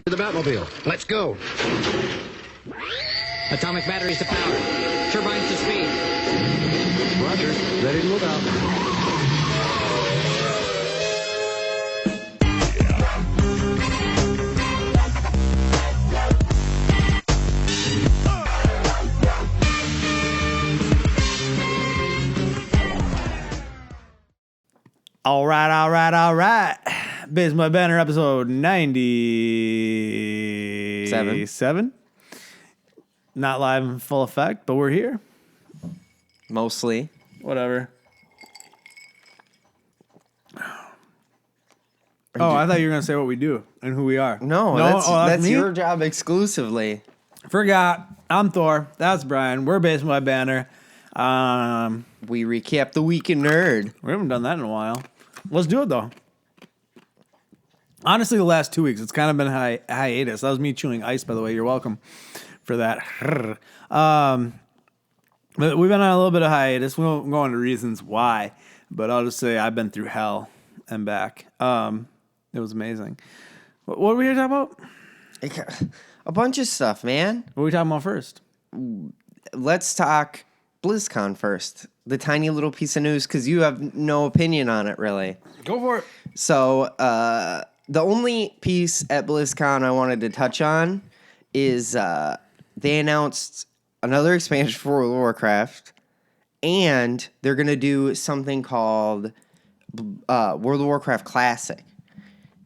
the Batmobile. Let's go. Atomic batteries to power. Turbines to speed. Roger. Ready to move out. All right. Boy Banter episode 97. Not live in full effect, but we're here. Mostly. Whatever. I thought you were going to say what we do and who we are. No, that's me? your job exclusively. Forgot. I'm Thor. That's Brian. We're Boy Banter. We recap the week in nerd. We haven't done that in a while. Let's do it, though. Honestly, the last 2 weeks, it's kind of been hiatus. That was me chewing ice, by the way. You're welcome for that. But we've been on a little bit of hiatus. We won't go into reasons why, but I'll just say I've been through hell and back. It was amazing. What were we here talking about? A bunch of stuff, man. What are we talking about first? Let's talk BlizzCon first. The tiny little piece of news, because you have no opinion on it, really. Go for it. So, the only piece at BlizzCon I wanted to touch on is they announced another expansion for World of Warcraft, and they're going to do something called World of Warcraft Classic.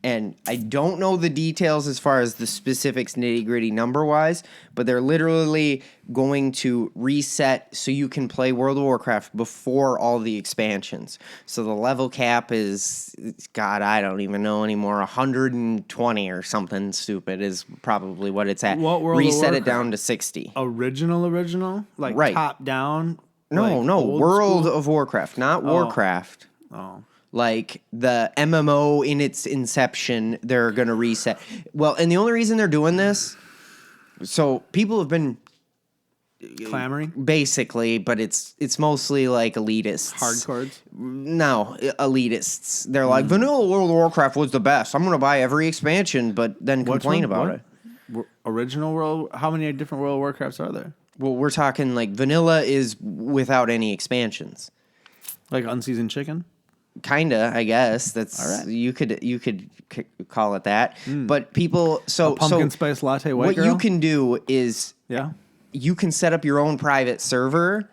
And I don't know the details as far as the specifics nitty-gritty number-wise, but they're literally going to reset so you can play World of Warcraft before all the expansions. So the level cap is, God, I don't even know anymore, 120 or something stupid is probably what it's at. What World Reset of Warcraft? it down to 60. Original? Like Right. top down? No, like World school? of Warcraft, not Warcraft. Oh. Like the MMO in its inception, they're going to reset. Well, and the only reason they're doing this, so people have been Clamoring? basically, but it's mostly like elitists. Hardcores? No, elitists. They're like, vanilla World of Warcraft was the best. I'm going to buy every expansion, but then complain about it. Original World? How many different World of Warcrafts are there? Well, we're talking like vanilla is without any expansions. Like Unseasoned Chicken? Kinda, I guess. That's all right. You could call it that. But people, A pumpkin spice latte white what girl? you can do is you can set up your own private server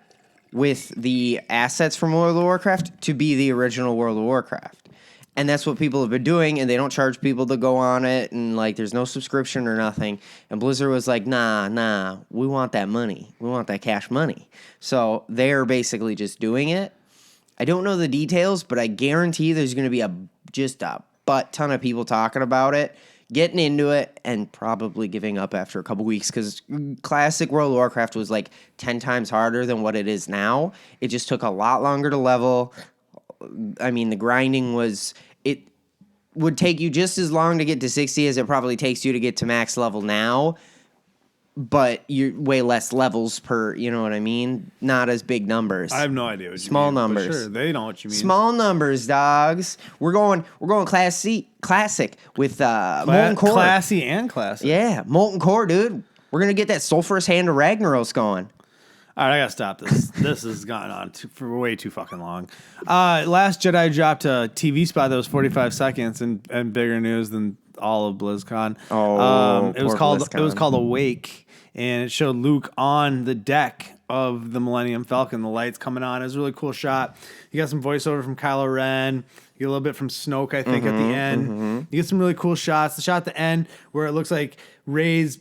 with the assets from World of Warcraft to be the original World of Warcraft. And that's what people have been doing, and they don't charge people to go on it, and like there's no subscription or nothing. And Blizzard was like, nah, we want that money. We want that cash money. So they're basically just doing it. I don't know the details, but I guarantee there's going to be just a butt ton of people talking about it, getting into it, and probably giving up after a couple weeks because classic World of Warcraft was like 10 times harder than what it is now. It just took a lot longer to level. I mean, the grinding it would take you just as long to get to 60 as it probably takes you to get to max level now. But you're way less levels per, you know what I mean? Not as big numbers. I have no idea what you mean. Small numbers. Sure, they know what you mean. Small numbers, dogs. We're going classic with Molten Core. Classy and classic. Yeah, Molten Core, dude. We're gonna get that sulfurous hand of Ragnaros going. All right, I gotta stop this. This has gone on for way too fucking long. Last Jedi dropped a TV spot that was 45 seconds and bigger news than all of BlizzCon. It was called Awake, and it showed Luke on the deck of the Millennium Falcon. The lights coming on. It was a really cool shot. You got some voiceover from Kylo Ren. You get a little bit from Snoke, I think, at the end. You get some really cool shots. The shot at the end where it looks like Rey's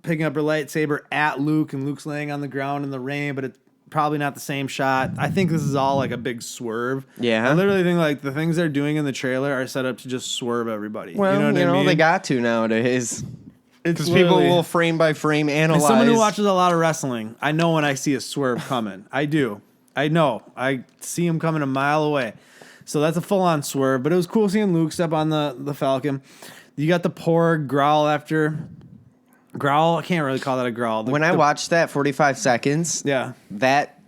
picking up her lightsaber at Luke, and Luke's laying on the ground in the rain, but it's probably not the same shot. I think this is all like a big swerve. Yeah. I literally think like the things they're doing in the trailer are set up to just swerve everybody. Well, you know what I mean? they got to nowadays. Because It's people literally- will frame by frame analyze. As someone who watches a lot of wrestling, I know when I see a swerve coming. I do. I know. I see him coming a mile away. So that's a full-on swerve. But it was cool seeing Luke step on the Falcon. You got the Porg growl after. Growl? I can't really call that a growl. When I watched that 45 seconds, Yeah. that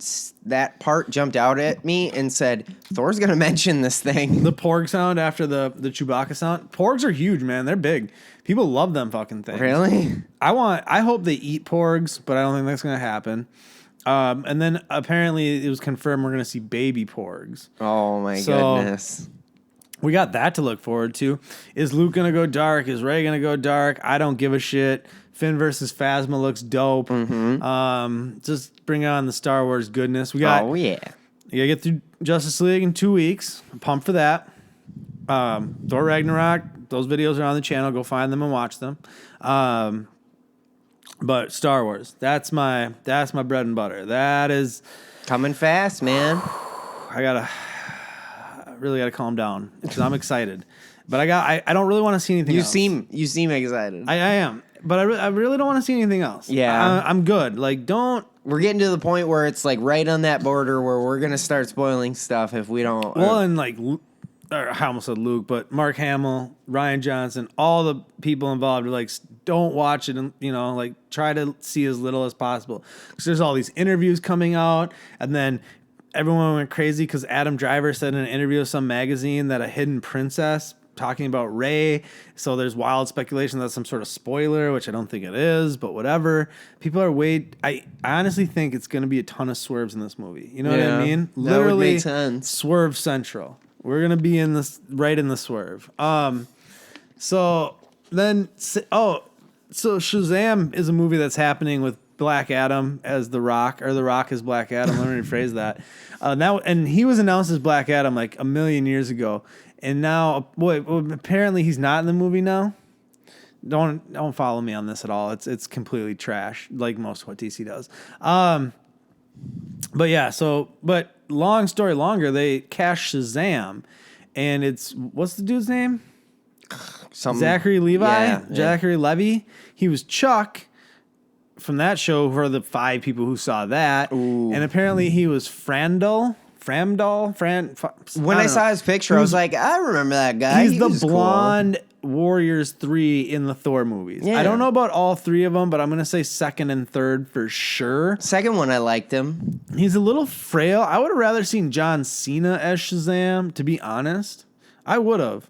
that part jumped out at me and said, Thor's gonna mention this thing. The porg sound after the Chewbacca sound. Porgs are huge, man. They're big. People love them fucking things. Really? I hope they eat porgs, but I don't think that's gonna happen. And then apparently it was confirmed we're gonna see baby porgs. Oh my goodness. We got that to look forward to. Is Luke gonna go dark? Is Rey gonna go dark? I don't give a shit. Finn versus Phasma looks dope. Just bring on the Star Wars goodness. We got. Oh yeah. You gotta get through Justice League in 2 weeks. I'm pumped for that. Thor Ragnarok. Those videos are on the channel. Go find them and watch them. But Star Wars. That's my bread and butter. That is Coming fast, man. I really gotta calm down because I'm excited. But I don't really want to see anything else. You seem excited. I am. But I really don't want to see anything else. Yeah. I'm good. Like, don't. We're getting to the point where it's like right on that border where we're going to start spoiling stuff if we don't. Well, and like, I almost said Luke, but Mark Hamill, Ryan Johnson, all the people involved are like, don't watch it and, like, try to see as little as possible. Because there's all these interviews coming out, and then everyone went crazy because Adam Driver said in an interview with some magazine that a hidden princess talking about Rey, so there's wild speculation that's some sort of spoiler, which I don't think it is, but whatever. People are I honestly think it's going to be a ton of swerves in this movie. You know what I mean? That Literally, would make sense. Swerve central. We're going to be right in the swerve. So Shazam is a movie that's happening with Black Adam as The Rock, or The Rock as Black Adam. Let me rephrase that. And he was announced as Black Adam like a million years ago. And now, apparently he's not in the movie now. Don't follow me on this at all. It's completely trash, like most of what DC does. But yeah, but long story longer, they cast Shazam, and what's the dude's name? Zachary Levi. Yeah. Zachary Levy. He was Chuck from that show for the 5 people who saw that. Ooh. And apparently he was Framdal. When I saw his picture, I was like, I remember that guy. He's He the was blonde Warriors 3 in the Thor movies. Yeah. I don't know about all 3 of them, but I'm going to say second and third for sure. Second one, I liked him. He's a little frail. I would have rather seen John Cena as Shazam, to be honest. I would have.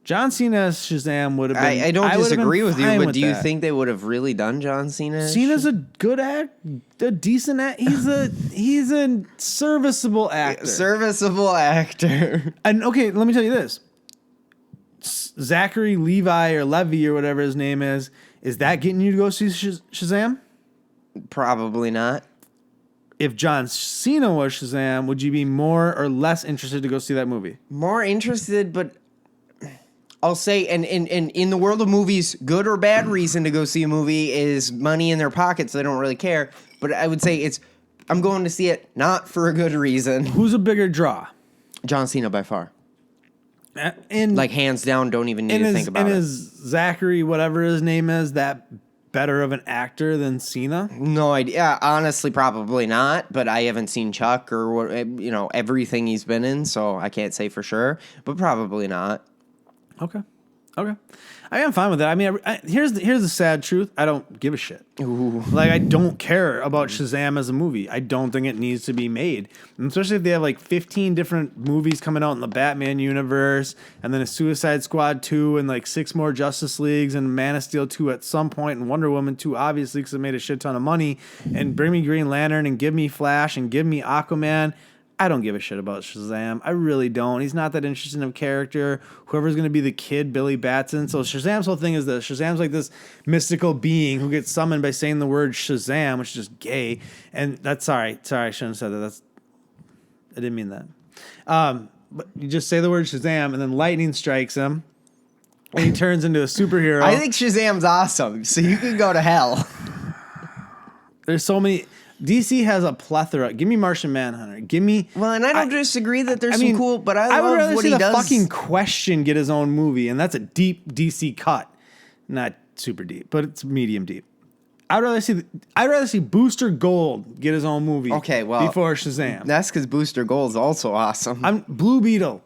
John Cena as Shazam would have been. I don't disagree with you, but do you that. think they would have really done John Cena? Cena's a good a decent act. He's a serviceable actor. Serviceable actor. And okay, let me tell you this. Zachary Levi or Levy or whatever his name is that getting you to go see Shazam? Probably not. If John Cena was Shazam, would you be more or less interested to go see that movie? More interested, but I'll say, and in the world of movies, good or bad reason to go see a movie is money in their pockets. They don't really care. But I would say I'm going to see it not for a good reason. Who's a bigger draw? John Cena by far. And like hands down, don't even need to think about it. And is Zachary, whatever his name is, that better of an actor than Cena? No idea. Honestly, probably not. But I haven't seen Chuck or everything he's been in, so I can't say for sure. But probably not. Okay. I am fine with that. I mean, here's the sad truth. I don't give a shit. Ooh. Like, I don't care about Shazam as a movie. I don't think it needs to be made. And especially if they have like 15 different movies coming out in the Batman universe, and then a Suicide Squad 2, and like 6 more Justice Leagues, and Man of Steel 2 at some point, and Wonder Woman 2, obviously, because it made a shit ton of money. And bring me Green Lantern, and give me Flash, and give me Aquaman. I don't give a shit about Shazam. I really don't. He's not that interesting of a character. Whoever's going to be the kid, Billy Batson. So Shazam's whole thing is this. Shazam's like this mystical being who gets summoned by saying the word Shazam, which is just gay. And that's sorry, I shouldn't have said that. I didn't mean that. But you just say the word Shazam, and then lightning strikes him, and he turns into a superhero. I think Shazam's awesome, so you can go to hell. There's so many. DC has a plethora. Give me Martian Manhunter. Give me. Well, and I don't disagree that there's some cool, but I would love rather what see he the does. fucking Question get his own movie, and that's a deep DC cut, not super deep, but it's medium deep. I'd rather see Booster Gold get his own movie. Okay, well, before Shazam. That's because Booster Gold's also awesome. I'm Blue Beetle.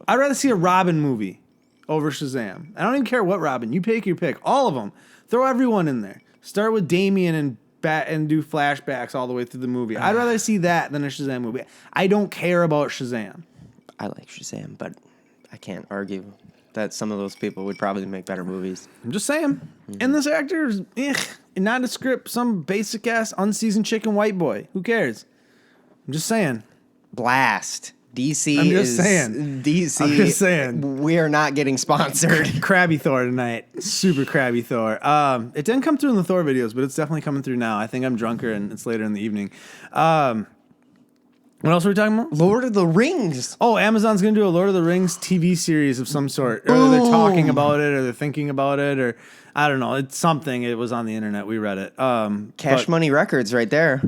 I'd rather see a Robin movie over Shazam. I don't even care what Robin. You pick your pick. All of them. Throw everyone in there. Start with Damian and and do flashbacks all the way through the movie. I'd rather see that than a Shazam movie. I don't care about Shazam. I like Shazam, but I can't argue that some of those people would probably make better movies. I'm just saying. And this actor's not a script, some basic ass unseasoned chicken white boy. Who cares? I'm just saying. Blast. DC I'm just is saying. DC. I'm just saying. We are not getting sponsored. Crabby Thor tonight. Super crabby Thor. It didn't come through in the Thor videos, but it's definitely coming through now. I think I'm drunker and it's later in the evening. What else were we talking about? Lord of the Rings. Oh, Amazon's going to do a Lord of the Rings TV series of some sort. Or they're talking about it, or they're thinking about it, or I don't know. It's something. It was on the internet. We read it. Cash Money Records right there.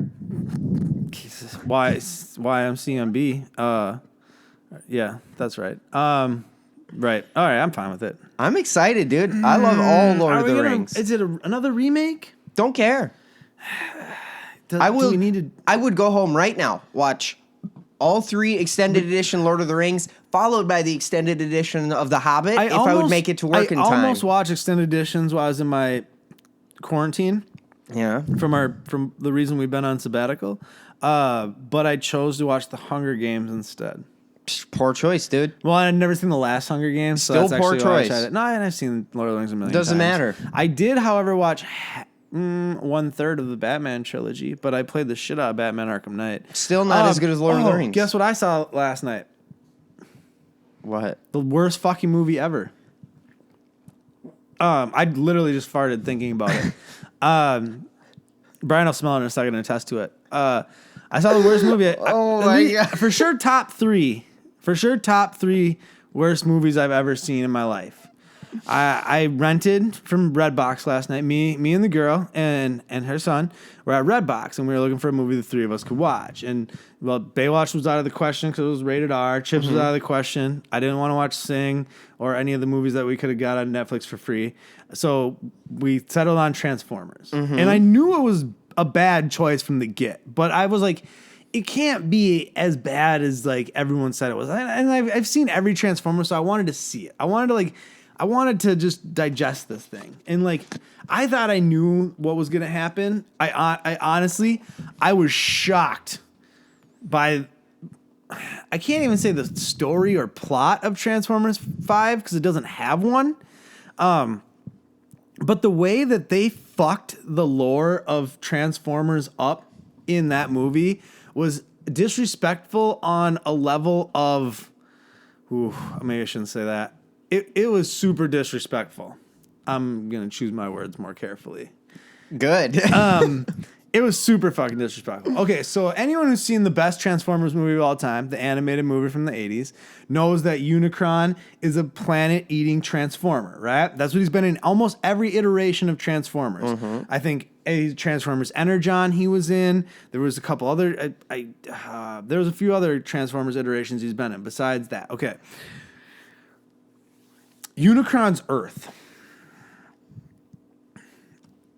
YMCMB. Yeah, that's right. Right. All right, I'm fine with it. I'm excited, dude. I love all Lord of the Rings. Is it another remake? Don't care. I would go home right now, watch all 3 extended edition Lord of the Rings, followed by the extended edition of The Hobbit I would make it to work in time. I almost watched extended editions while I was in my quarantine. Yeah. From the reason we've been on sabbatical. But I chose to watch The Hunger Games instead. Poor choice, dude. Well, I'd never seen the last Hunger Games. So Still that's poor actually why choice. I tried it. No, and I've seen Lord of the Rings a million times. Doesn't matter. I did, however, watch 1/3 of the Batman trilogy, but I played the shit out of Batman Arkham Knight. Still not as good as Lord of the Rings. Guess what I saw last night? What? The worst fucking movie ever. I literally just farted thinking about it. Brian will smell it in a second and attest to it. I saw the worst movie. God. For sure, top 3. For sure, top 3 worst movies I've ever seen in my life. I rented from Redbox last night. Me and the girl and her son were at Redbox, and we were looking for a movie the 3 of us could watch. And well, Baywatch was out of the question because it was rated R. Chips was out of the question. I didn't want to watch Sing or any of the movies that we could have got on Netflix for free. So we settled on Transformers. And I knew it was a bad choice from the get, but I was like, it can't be as bad as like everyone said it was. And I've seen every Transformer, so I wanted to see it. I wanted to just digest this thing. And like, I thought I knew what was going to happen. I honestly, I was shocked by, I can't even say the story or plot of Transformers 5 because it doesn't have one. But the way that they fucked the lore of Transformers up in that movie was disrespectful on a level of, maybe I shouldn't say that. It was super disrespectful. I'm going to choose my words more carefully. Good. It was super fucking disrespectful. Okay, so anyone who's seen the best Transformers movie of all time, the animated movie from the 80s, knows that Unicron is a planet-eating Transformer, right? That's what he's been in almost every iteration of Transformers. I think Transformers Energon he was in. There was a couple other... there was a few other Transformers iterations he's been in besides that. Okay. Unicron's Earth.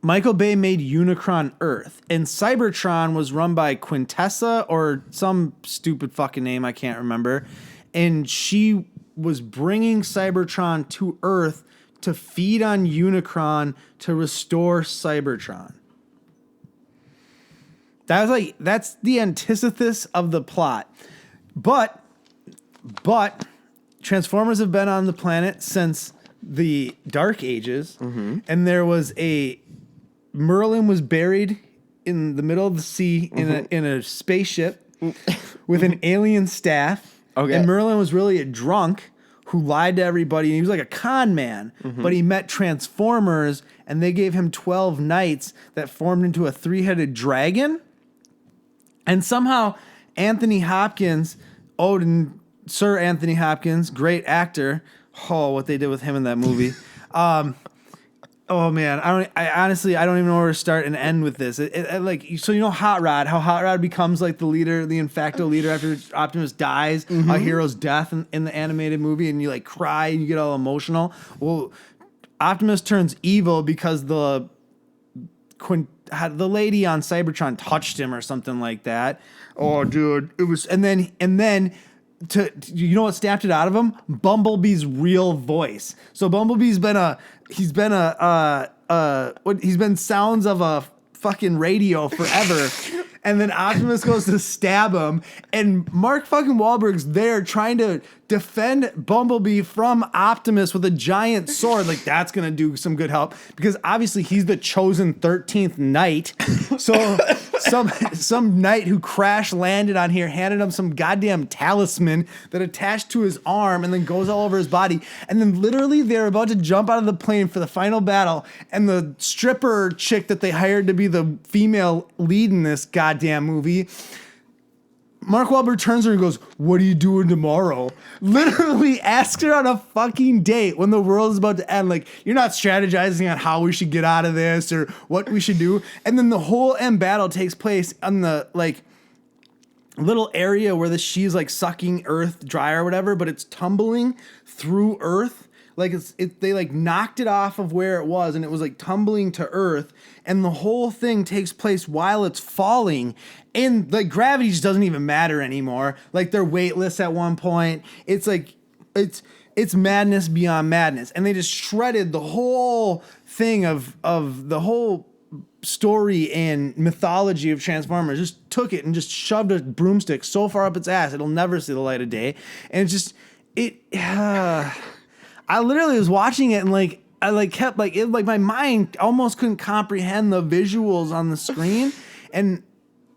Michael Bay made Unicron Earth, and Cybertron was run by Quintessa or some stupid fucking name I can't remember, and she was bringing Cybertron to Earth to feed on Unicron to restore Cybertron. That's the antithesis of the plot, but Transformers have been on the planet since the Dark Ages, and there was Merlin was buried in the middle of the sea in a spaceship with an alien staff. Okay. And Merlin was really a drunk who lied to everybody. And he was like a con man, but he met Transformers, and they gave him 12 knights that formed into a 3-headed dragon. And somehow Anthony Hopkins, Sir Anthony Hopkins, great actor. Oh, what they did with him in that movie. Oh man, I honestly don't even know where to start and end with this. So you know Hot Rod, how Hot Rod becomes like the leader, the infacto leader after Optimus dies, a hero's death in the animated movie, and you like cry and you get all emotional. Well, Optimus turns evil because the lady on Cybertron touched him or something like that. Oh, dude, it was, and then. You know what snapped it out of him? Bumblebee's real voice. So Bumblebee's been sounds of a fucking radio forever. And then Optimus goes to stab him, and Mark fucking Wahlberg's there trying to defend Bumblebee from Optimus with a giant sword. Like, that's gonna do some good help because obviously he's the chosen 13th knight. So some knight who crash landed on here handed him some goddamn talisman that attached to his arm and then goes all over his body. And then literally they're about to jump out of the plane for the final battle, and the stripper chick that they hired to be the female lead in this goddamn movie, Mark Wahlberg turns her and goes, "What are you doing tomorrow?" Literally asks her on a fucking date when the world is about to end. Like, you're not strategizing on how we should get out of this or what we should do. And then the whole end battle takes place on the, like, little area where she's, like, sucking earth dry or whatever, but it's tumbling through earth. Like, they, like, knocked it off of where it was, and it was, like, tumbling to earth. And the whole thing takes place while it's falling. And, like, gravity just doesn't even matter anymore. Like, they're weightless at one point. It's, like, it's madness beyond madness. And they just shredded the whole thing of the whole story and mythology of Transformers. Just took it and just shoved a broomstick so far up its ass, it'll never see the light of day. And it's just, I literally was watching it and I kept my mind almost couldn't comprehend the visuals on the screen, and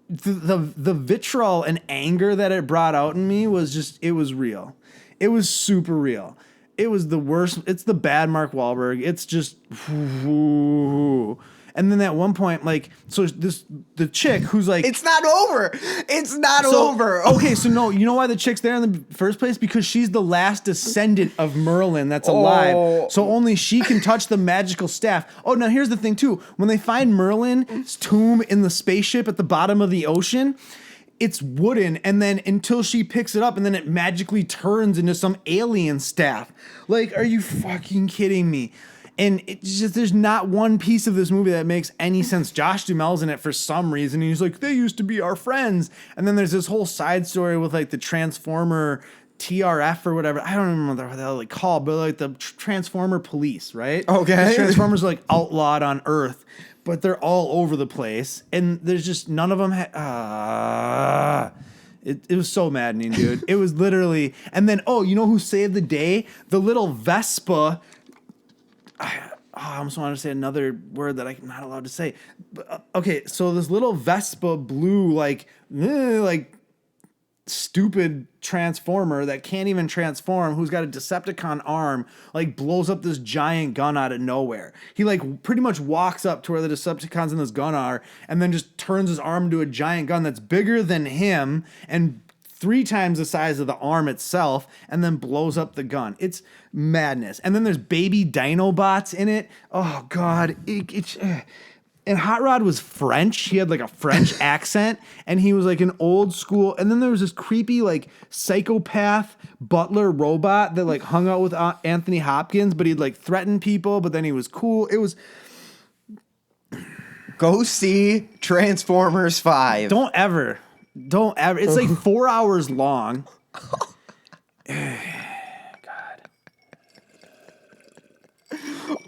the vitriol and anger that it brought out in me was just, it was real. It was super real. It was the worst. It's the bad Mark Wahlberg. It's just, and then at one point, like, so the chick who's like, it's not over. It's not over. Okay, so no, you know why the chick's there in the first place? Because she's the last descendant of Merlin that's alive. So only she can touch the magical staff. Oh, now here's the thing too. When they find Merlin's tomb in the spaceship at the bottom of the ocean, it's wooden, and then until she picks it up, and then it magically turns into some alien staff. Like, are you fucking kidding me? And it's just, there's not one piece of this movie that makes any sense. Josh Duhamel's in it for some reason. And he's like, they used to be our friends. And then there's this whole side story with, like, the Transformer TRF or whatever. I don't remember what the hell they called, but, like, the Transformer police, right? Okay. The Transformers are, like, outlawed on Earth, but they're all over the place. And there's just none of them. It was so maddening, dude. It was literally. And then, you know who saved the day? The little Vespa. I almost want to say another word that I'm not allowed to say. But, okay, so this little Vespa blue, like stupid Transformer that can't even transform, who's got a Decepticon arm, like, blows up this giant gun out of nowhere. He, like, pretty much walks up to where the Decepticons in this gun are, and then just turns his arm into a giant gun that's bigger than him and 3 times the size of the arm itself, and then blows up the gun. It's madness. And then there's baby Dinobots in it. Oh, God. And Hot Rod was French. He had, like, a French accent, and he was, like, an old school. And then there was this creepy, like, psychopath butler robot that, like, hung out with Anthony Hopkins, but he'd, like, threaten people, but then he was cool. It was... Go see Transformers 5. Don't ever. It's like 4 hours long. God.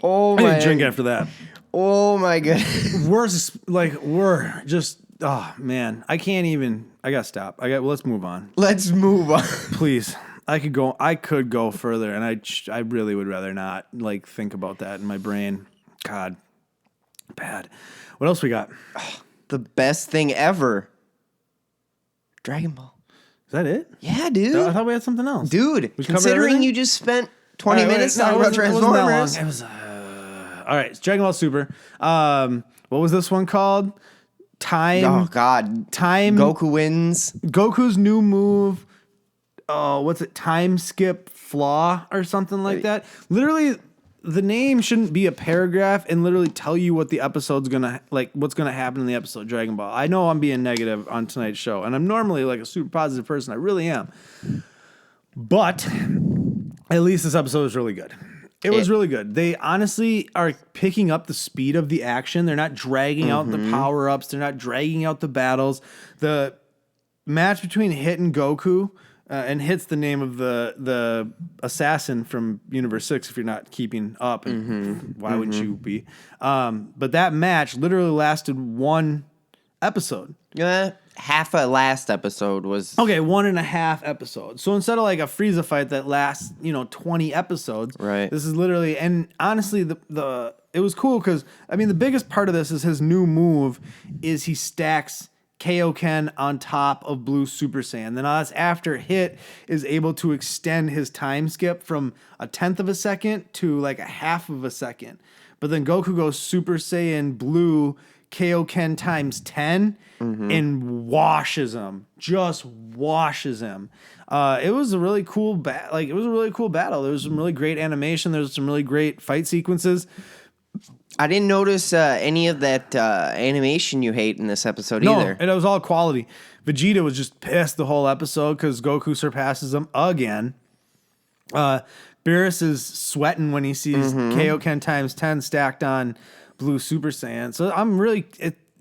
Oh I my. didn't drink after that. Oh my goodness. We're just, oh man, I can't even. I gotta stop. Let's move on. Let's move on. Please. I could go further, and I really would rather not, like, think about that in my brain. God, bad. What else we got? The best thing ever. Dragon Ball. Is that it? Yeah, dude. I thought we had something else. Dude, We covered considering everything? you just spent 20 minutes talking about Transformers. It was all right. It's Dragon Ball Super. What was this one called? Time. Oh God. Time. Goku wins. Goku's new move. Oh, what's it? Time skip flaw or something like that. Literally, the name shouldn't be a paragraph and literally tell you what the episode's gonna, like, what's gonna happen in the episode. Dragon Ball. I know I'm being negative on tonight's show, and I'm normally, like, a super positive person. I really am. But at least this episode is really good. It was really good. They honestly are picking up the speed of the action. They're not dragging out the power-ups. They're not dragging out the battles. The match between Hit and Goku and hits the name of the assassin from Universe 6 if you're not keeping up. And why wouldn't you be? But that match literally lasted one episode. Yeah, half a last episode was... Okay, 1.5 episodes. So instead of like a Frieza fight that lasts, 20 episodes, right? This is literally... And honestly, it was cool because, the biggest part of this is his new move is he stacks Kaioken on top of Blue Super Saiyan. Then that's after Hit is able to extend his time skip from 1/10 of a second to like 1/2 of a second. But then Goku goes Super Saiyan Blue Kaioken times 10 and washes him. Just washes him. It was a really cool it was a really cool battle. There was some really great animation. There was some really great fight sequences. I didn't notice any of that animation you hate in this episode either. No, it was all quality. Vegeta was just pissed the whole episode because Goku surpasses him again. Beerus is sweating when he sees Kaioken times 10 stacked on Blue Super Saiyan. So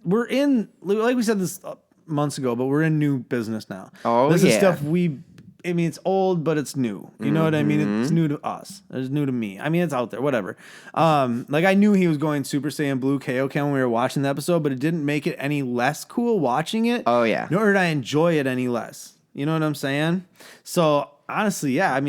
we're in, like we said this months ago, but we're in new business now. Oh, this is stuff it's old, but it's new. You know what I mean? It's new to us. It's new to me. It's out there, whatever. I knew he was going Super Saiyan Blue Kaioken when we were watching the episode, but it didn't make it any less cool watching it. Oh, yeah. Nor did I enjoy it any less. You know what I'm saying? So, honestly, yeah,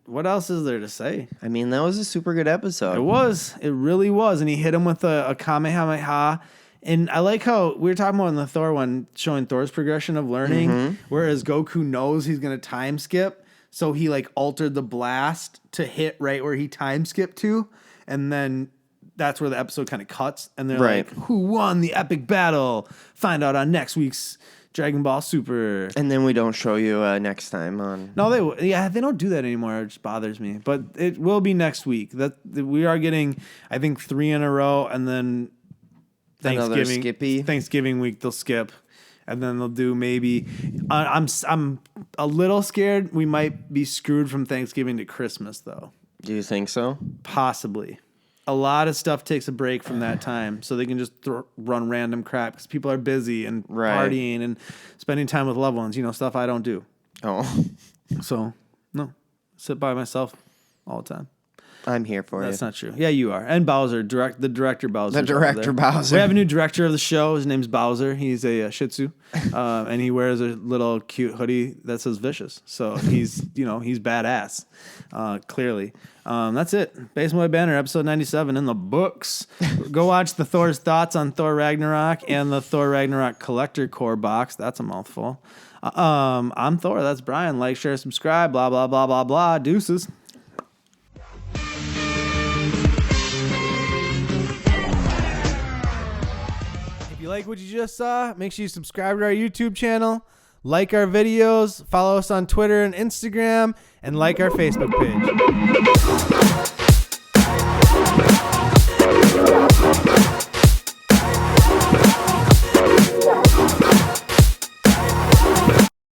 what else is there to say? That was a super good episode. It was. It really was. And he hit him with a Kamehameha. And I like how we were talking about in the Thor one, showing Thor's progression of learning, whereas Goku knows he's going to time skip. So he altered the blast to hit right where he time skipped to. And then that's where the episode kind of cuts. And they're like, who won the epic battle? Find out on next week's Dragon Ball Super. And then we don't show you next time on... No, they don't do that anymore. It just bothers me. But it will be next week. That we are getting, I think, 3 in a row, and then Thanksgiving week they'll skip, and then they'll do maybe. I'm a little scared we might be screwed from Thanksgiving to Christmas though. Do you think so? Possibly. A lot of stuff takes a break from that time, so they can just run random crap because people are busy and partying and spending time with loved ones. Stuff I don't do. Oh, so no, sit by myself all the time. I'm here for That's not true. Yeah, you are. And Bowser, the director Bowser. The director Bowser. We have a new director of the show. His name's Bowser. He's a Shih Tzu, and he wears a little cute hoodie that says "Vicious." So he's badass. Clearly, that's it. Boy Banter, episode 97 in the books. Go watch the Thor's thoughts on Thor Ragnarok and the Thor Ragnarok Collector Core box. That's a mouthful. I'm Thor. That's Brian. Like, share, subscribe. Blah blah blah blah blah. Deuces. If you like what you just saw, make sure you subscribe to our YouTube channel, like our videos, follow us on Twitter and Instagram, and like our Facebook page.